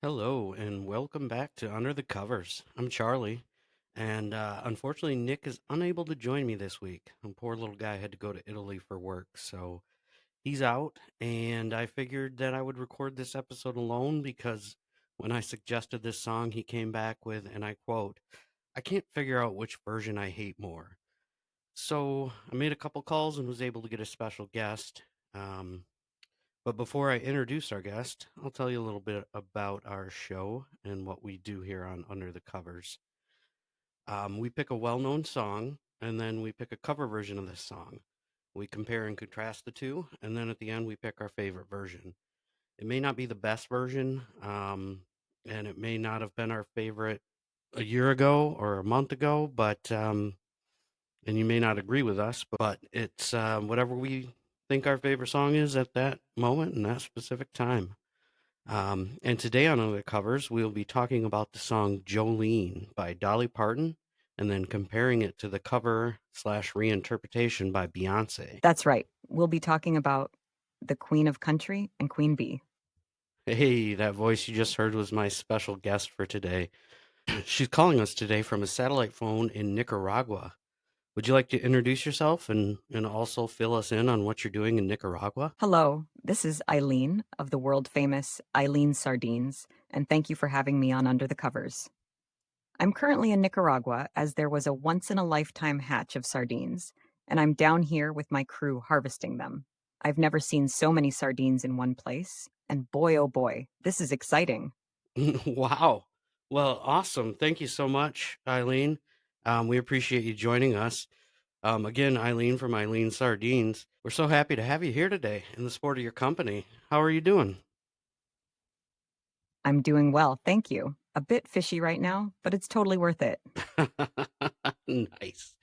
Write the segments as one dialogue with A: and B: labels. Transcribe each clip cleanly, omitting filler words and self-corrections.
A: Hello and welcome back to Under the Covers. I'm Charlie, and unfortunately, Nick is unable to join me this week. The poor little guy had to go to Italy for work, so he's out. And I figured that I would record this episode alone because when I suggested this song, he came back with, and I quote, "I can't figure out which version I hate more." So I made a couple calls and was able to get a special guest. Um, but before I introduce our guest, I'll tell you a little bit about our show and what we do here on Under the Covers. We pick a well known song and then we pick a cover version of this song. We compare and contrast the two, and then at the end, we pick our favorite version. It may not be the best version, and it may not have been our favorite a year ago or a month ago, and you may not agree with us, but it's whatever we think our favorite song is at that moment and that specific time. And today on Under the Covers, we'll be talking about the song Jolene by Dolly Parton and then comparing it to the cover slash reinterpretation by Beyonce.
B: That's right. We'll be talking about the Queen of Country and Queen Bee.
A: Hey, that voice you just heard was my special guest for today. She's calling us today from a satellite phone in Nicaragua. Would you like to introduce yourself and also fill us in on what you're doing in Nicaragua?
B: Hello, this is Eileen of the world famous Eileen Sardines, and thank you for having me on Under the Covers. I'm currently in Nicaragua as there was a once in a lifetime hatch of sardines, and I'm down here with my crew harvesting them. I've never seen so many sardines in one place, and boy oh boy, this is exciting.
A: Wow. Well, awesome. Thank you so much, Eileen. We appreciate you joining us. Again, Eileen from Eileen Sardines. We're so happy to have you here today in the sport of your company. How are you doing?
B: I'm doing well, thank you. A bit fishy right now, but it's totally worth it.
A: Nice.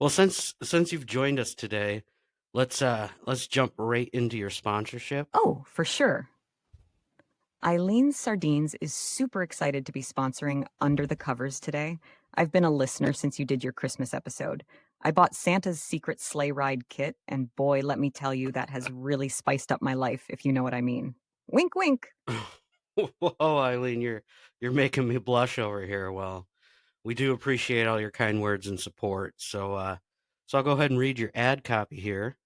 A: Well, since you've joined us today, let's jump right into your sponsorship.
B: Oh, for sure. Eileen Sardines is super excited to be sponsoring Under the Covers today. I've been a listener since you did your Christmas episode. I bought Santa's Secret Sleigh Ride kit, and boy, let me tell you, that has really spiced up my life, if you know what I mean. Wink, wink.
A: Whoa, Eileen, you're making me blush over here. Well, we do appreciate all your kind words and support. So I'll go ahead and read your ad copy here.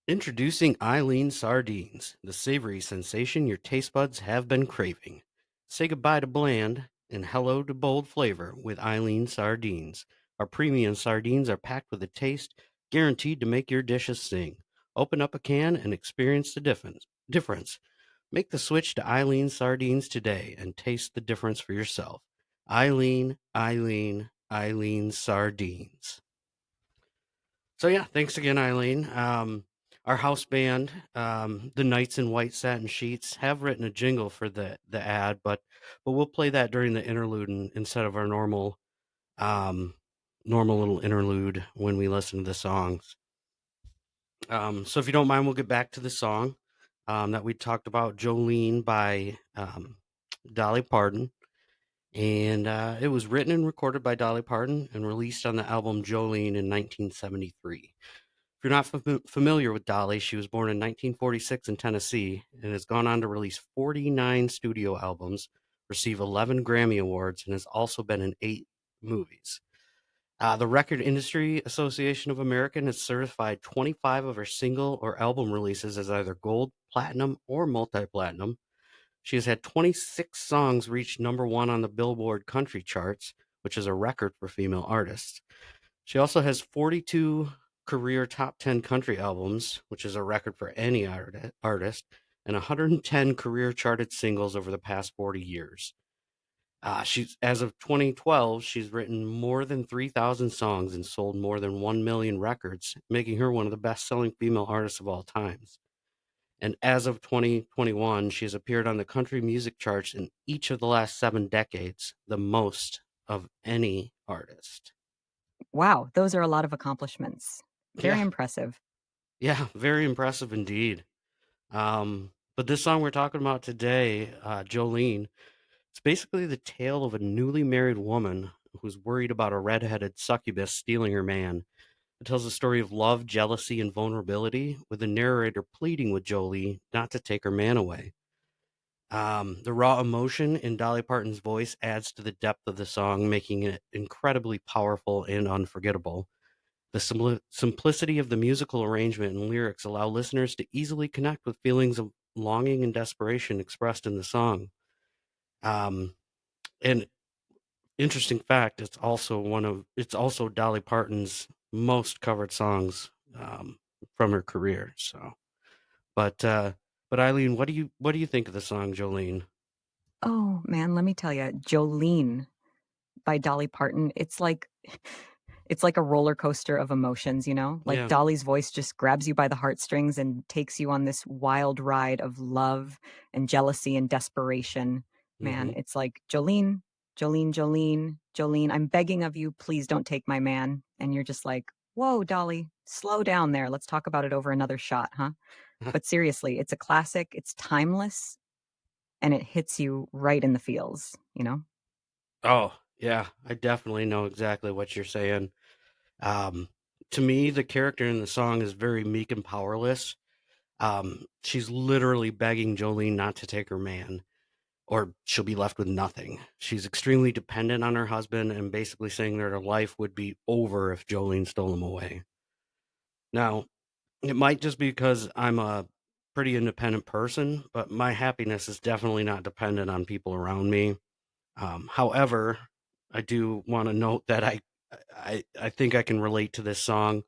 A: Introducing Eileen Sardines, the savory sensation your taste buds have been craving. Say goodbye to bland and hello to bold flavor with Eileen Sardines. Our premium sardines are packed with a taste guaranteed to make your dishes sing. Open up a can and experience the difference. Make the switch to Eileen Sardines today and taste the difference for yourself. Eileen Sardines. So yeah, thanks again, Eileen. Our house band, the Knights in White Satin Sheets, have written a jingle for the ad, but we'll play that during the interlude instead of our um, normal little interlude when we listen to the songs. So if you don't mind, we'll get back to the song that we talked about, Jolene by Dolly Parton. And it was written and recorded by Dolly Parton and released on the album Jolene in 1973. If you're not familiar with Dolly, she was born in 1946 in Tennessee and has gone on to release 49 studio albums, receive 11 Grammy Awards, and has also been in 8 movies. The Record Industry Association of America has certified 25 of her single or album releases as either gold, platinum, or multi platinum. She has had 26 songs reach number one on the Billboard country charts, which is a record for female artists. She also has 42 career top 10 country albums, which is a record for any artist, and 110 career charted singles over the past 40 years. She's as of 2012, she's written more than 3,000 songs and sold more than 1 million records, making her one of the best-selling female artists of all times. And as of 2021, she has appeared on the country music charts in each of the last 7 decades, the most of any artist.
B: Wow, those are a lot of accomplishments. Very
A: Yeah,
B: impressive.
A: yeah, very impressive indeed. But this song we're talking about today, Jolene, it's basically the tale of a newly married woman who's worried about a redheaded succubus stealing her man. It tells a story of love, jealousy, and vulnerability, with the narrator pleading with Jolie not to take her man away. The raw emotion in Dolly Parton's voice adds to the depth of the song, making it incredibly powerful and unforgettable. The simplicity of the musical arrangement and lyrics allow listeners to easily connect with feelings of longing and desperation expressed in the song. Um, and interesting fact, it's also Dolly Parton's most covered songs from her career. So, but uh, but Eileen, what do you think of the song Jolene?
B: Oh, man, let me tell you, Jolene by Dolly Parton, it's like a roller coaster of emotions, you know? Like,
A: Yeah.
B: Dolly's voice just grabs you by the heartstrings and takes you on this wild ride of love and jealousy and desperation. Man,
A: Hmm.
B: it's like, "Jolene, Jolene, Jolene, Jolene, I'm begging of you, please don't take my man." And you're just like, "Whoa, Dolly, slow down there. Let's talk about it over another shot, huh?" But seriously, it's a classic, it's timeless, and it hits you right in the feels, you know?
A: Oh, yeah, I definitely know exactly what you're saying. Um, to me, the character in the song is very meek and powerless. She's literally begging Jolene not to take her man, or she'll be left with nothing. She's extremely dependent on her husband and basically saying that her life would be over if Jolene stole him away. Now, it might just be because I'm a pretty independent person, but my happiness is definitely not dependent on people around me. However, I do want to note that I think I can relate to this song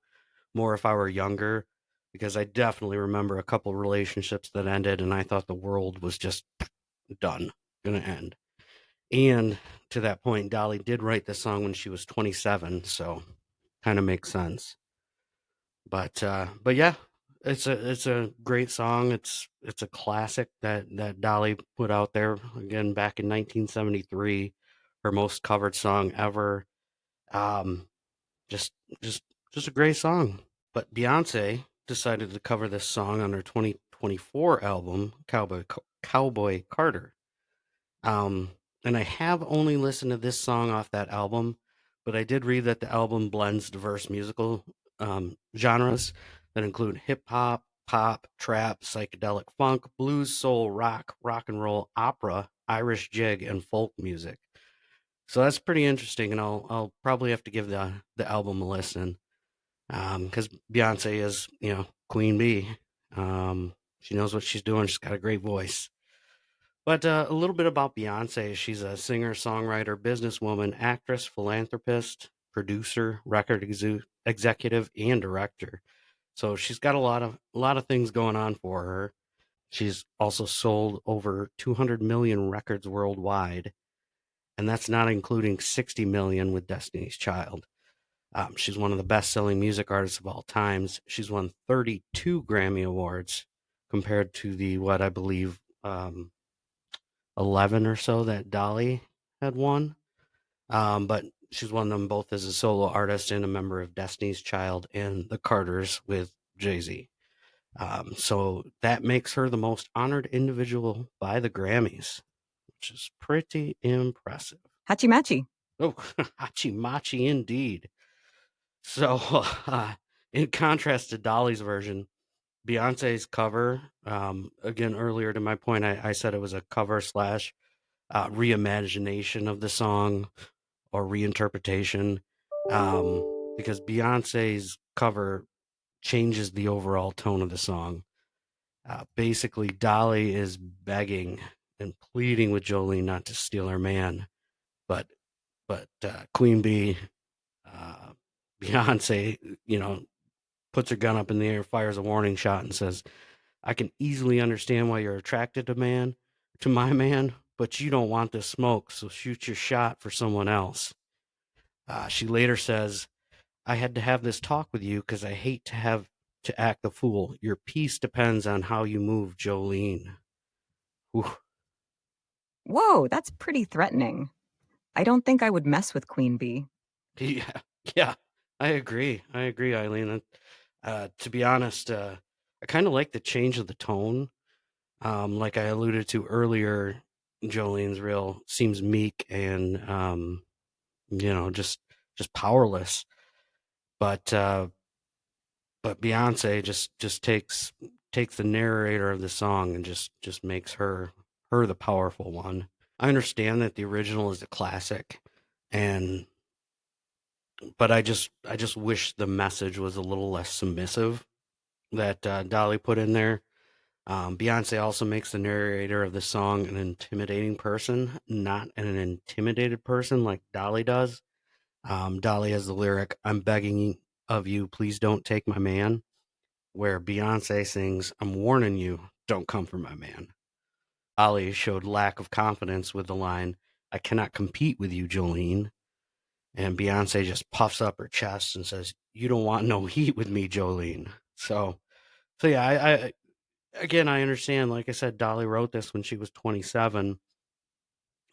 A: more if I were younger, because I definitely remember a couple relationships that ended and I thought the world was just done, gonna end. And to that point, Dolly did write this song when she was 27, so kind of makes sense. But yeah, it's a great song. It's a classic that Dolly put out there again back in 1973, her most covered song ever. Um, just just just a great song. But Beyonce decided to cover this song on her 2024 album Cowboy Carter. Um, and I have only listened to this song off that album, but I did read that the album blends diverse musical genres that include hip hop, pop, trap, psychedelic funk, blues, soul, rock and roll, opera, Irish jig, and folk music. So that's pretty interesting, and I'll probably have to give the album a listen because Beyonce is Queen Bee. She knows what she's doing. She's got a great voice. But a little bit about Beyonce. She's a singer, songwriter, businesswoman, actress, philanthropist, producer, executive, and director. So she's got a lot of things going on for her. She's also sold over 200 million records worldwide, and that's not including 60 million with Destiny's Child. She's one of the best-selling music artists of all times. She's won 32 Grammy Awards compared to the what I believe 11 or so that Dolly had won. But she's won them both as a solo artist and a member of Destiny's Child and the Carters with Jay-Z. So that makes her the most honored individual by the Grammys, which is pretty impressive.
B: Hachi Machi.
A: Oh, hachi machi indeed. So, in contrast to Dolly's version, Beyonce's cover, again, earlier to my point, I said it was a cover slash reimagination of the song or reinterpretation, because Beyonce's cover changes the overall tone of the song. Basically, Dolly is begging and pleading with Jolene not to steal her man, but Queen Bee, uh, Beyonce, puts her gun up in the air, fires a warning shot, and says, "I can easily understand why you're attracted to my man, but you don't want this smoke, so shoot your shot for someone else." She later says, "I had to have this talk with you because I hate to have to act the fool. Your peace depends on how you move, Jolene." Whew.
B: Whoa, that's pretty threatening. I don't think I would mess with Queen Bee.
A: Yeah, yeah, I agree. I agree, Eileen. And, to be honest, I kind of like the change of the tone. Like I alluded to earlier, Jolene's real seems meek and just powerless. But Beyonce just takes the narrator of the song and just makes her her the powerful one. I understand that the original is a classic, and but I just wish the message was a little less submissive that Dolly put in there. Beyonce also makes the narrator of the song an intimidating person, not an intimidated person like Dolly does. Dolly has the lyric, "I'm begging of you, please don't take my man," where Beyonce sings, "I'm warning you, don't come for my man." Dolly showed lack of confidence with the line, "I cannot compete with you, Jolene." And Beyonce just puffs up her chest and says, "You don't want no heat with me, Jolene." So yeah, I again, I understand. Like I said, Dolly wrote this when she was 27,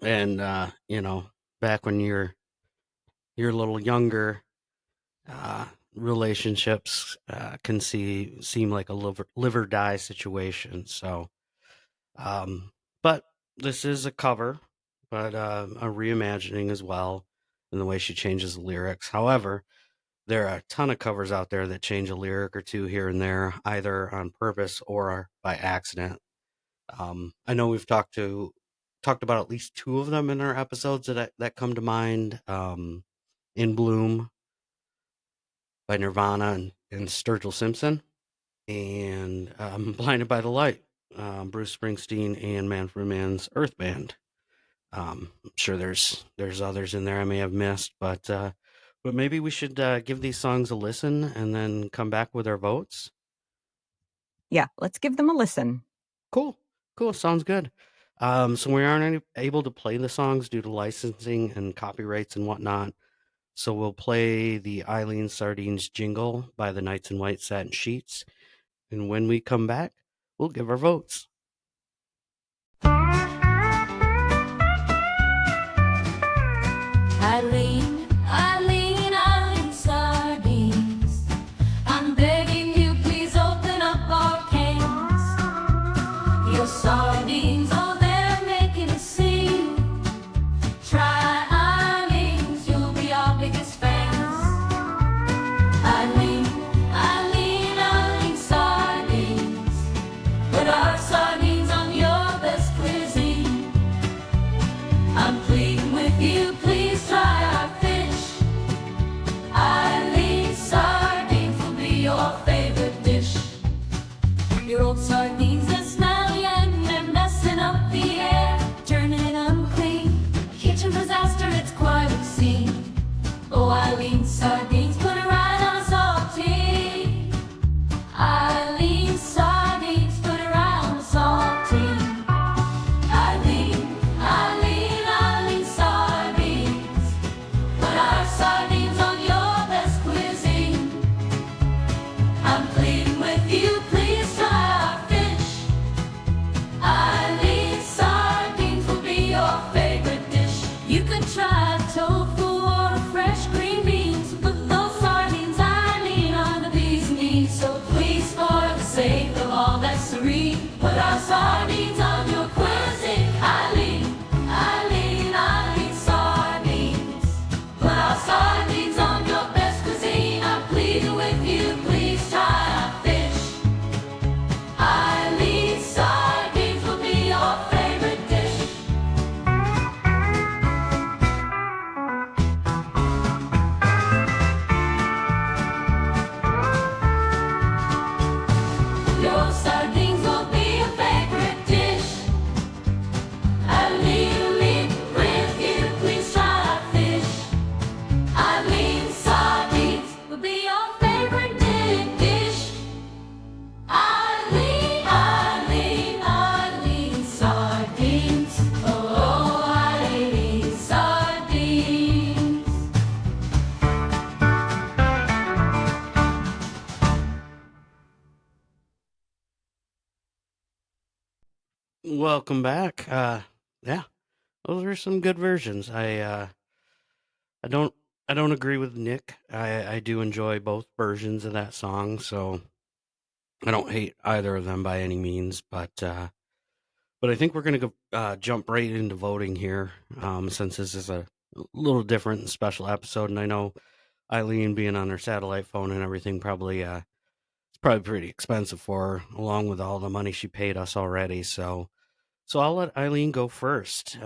A: and back when you're a little younger, uh, relationships can seem like a live or die situation. Um, but this is a cover, but a reimagining as well, in the way she changes the lyrics. However, there are a ton of covers out there that change a lyric or two here and there, either on purpose or by accident. I know we've talked about at least two of them in our episodes that come to mind. "In Bloom" by Nirvana and Sturgill Simpson, and "Blinded by the Light," Bruce Springsteen and Manfred Mann's Earth Band. I'm sure there's others in there I may have missed, but maybe we should give these songs a listen and then come back with our votes.
B: Yeah, let's give them a listen.
A: Cool, cool, sounds good. So we aren't able to play the songs due to licensing and copyrights and whatnot. So we'll play the Eileen Sardines jingle by the Knights in White Satin Sheets, and when we come back, we'll give our votes.
C: Eileen, Eileen, Eileen Sardines. I'm begging you, please open up our cans. Your sardines, oh, they're making a scene. Try Eileen's, you'll be our biggest fans. Eileen, Eileen, Eileen Sardines. Put our sardines on your best cuisine. I'm pleading with you, please try our fish. Eileen Sardines will be your favorite dish. Your old sardines are smelly and they're messing up the air, turning it unclean. Kitchen disaster, it's quite obscene. Oh, Eileen Sardines, put it right on saltine. Eileen Sardines, put it right on saltine. Eileen, Eileen, Eileen Sardines. Put our sardines on your best cuisine. I'm pleading with you, please try our fish. Eileen Sardines will be your favorite dish. You could try tofu or fresh green beans, but those sardines, Eileen, are the bee's knees. So please, for the sake of all that's serene, put our sardines on your cuisine. Eileen, Eileen, Eileen Sardines. Put our sardines on your best cuisine. I'm pleading with you, please try our fish. Eileen Sardines will be your favorite dish. Your sardines will be your favorite dish. Eileen, with you, please try our fish. Eileen Sardines will be your favorite dish. Eileen, Eileen, Eileen Sardines. Oh, Eileen Sardines.
A: Welcome back. Yeah, those are some good versions. I don't I don't agree with Nick. I do enjoy both versions of that song, so I don't hate either of them by any means. But I think we're gonna go jump right into voting here, since this is a little different and special episode, and I know Eileen being on her satellite phone and everything probably it's probably pretty expensive for her, along with all the money she paid us already. So So I'll let Eileen go first.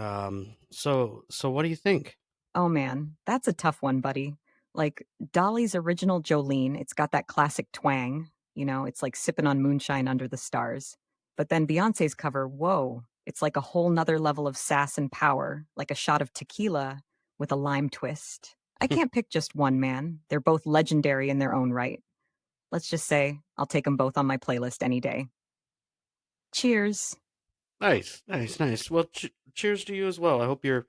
A: So what do you think?
B: Oh man, that's a tough one, buddy. Like Dolly's original Jolene, it's got that classic twang. It's like sipping on moonshine under the stars. But then Beyonce's cover, whoa, it's like a whole nother level of sass and power, like a shot of tequila with a lime twist. I can't pick just one, man. They're both legendary in their own right. Let's just say I'll take them both on my playlist any day. Cheers.
A: Nice, nice, nice. Well, cheers to you as well. I hope you're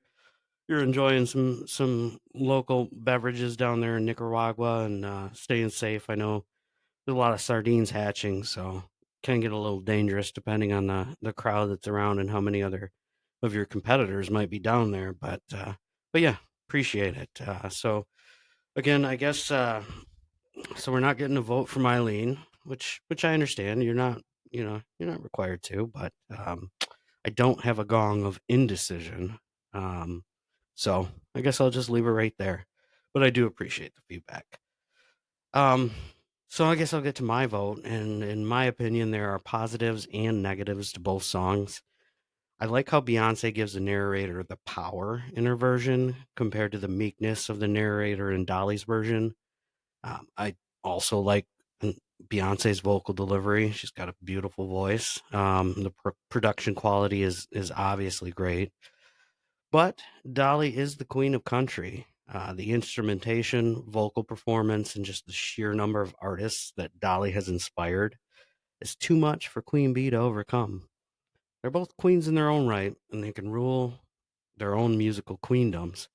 A: enjoying some local beverages down there in Nicaragua and staying safe. I know there's a lot of sardines hatching, so can get a little dangerous depending on the crowd that's around and how many other of your competitors might be down there. But yeah, appreciate it. So again, I guess so we're not getting a vote from Eileen, which I understand. You're not required to, but I don't have a gong of indecision. Um, so I guess I'll just leave it right there. But I do appreciate the feedback. Um, so I guess I'll get to my vote, and in my opinion, there are positives and negatives to both songs. I like how Beyonce gives the narrator the power in her version compared to the meekness of the narrator in Dolly's version. I also like Beyonce's vocal delivery. She's got a beautiful voice. The production quality is obviously great, but Dolly is the queen of country. The instrumentation, vocal performance, and just the sheer number of artists that Dolly has inspired is too much for Queen Bee to overcome. They're both queens in their own right, and they can rule their own musical queendoms.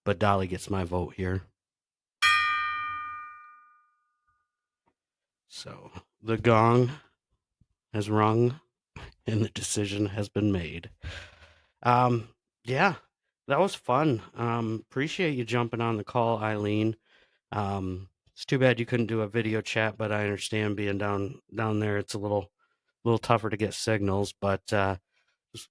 A: But Dolly gets my vote here. So the gong has rung and the decision has been made. Um, yeah, that was fun. Appreciate you jumping on the call, Eileen. It's too bad you couldn't do a video chat, but I understand being down there. It's a little tougher to get signals, but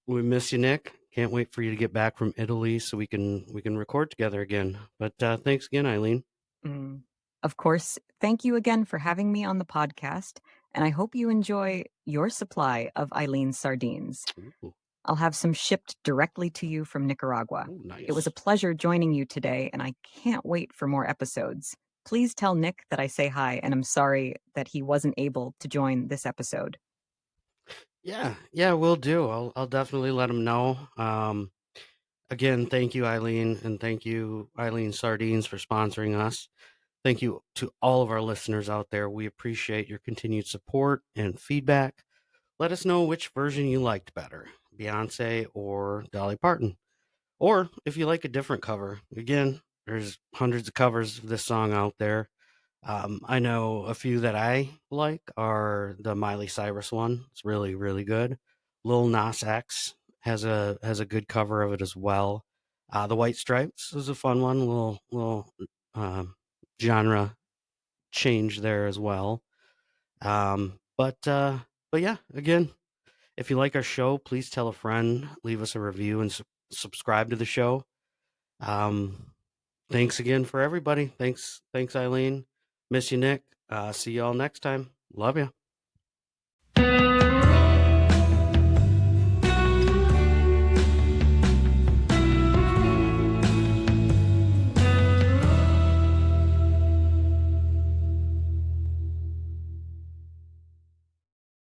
A: we miss you, Nick. Can't wait for you to get back from Italy so we can record together again. But thanks again, Eileen.
B: Mm. Of course, thank you again for having me on the podcast, and I hope you enjoy your supply of Eileen's sardines.
A: Ooh,
B: I'll have some shipped directly to you from Nicaragua.
A: ooh,
B: It was a
A: nice.
B: pleasure joining you today, and I can't wait for more episodes. Please tell Nick that I say hi, and I'm sorry that he wasn't able to join this episode.
A: Yeah, yeah, we'll do. I'll definitely let him know. Again, thank you, Eileen, and thank you, Eileen Sardines, for sponsoring us. Thank you to all of our listeners out there. We appreciate your continued support and feedback. Let us know which version you liked better, Beyonce or Dolly Parton. Or if you like a different cover. Again, there's hundreds of covers of this song out there. I know a few that I like are the Miley Cyrus one. It's really, really good. Lil Nas X has a good cover of it as well. The White Stripes is a fun one. Little um, genre change there as well. Um, but uh, but yeah, again, if you like our show, please tell a friend, leave us a review, and subscribe to the show. Um, Thanks again for everybody. Thanks, Eileen. Miss you, Nick. See y'all next time. Love you.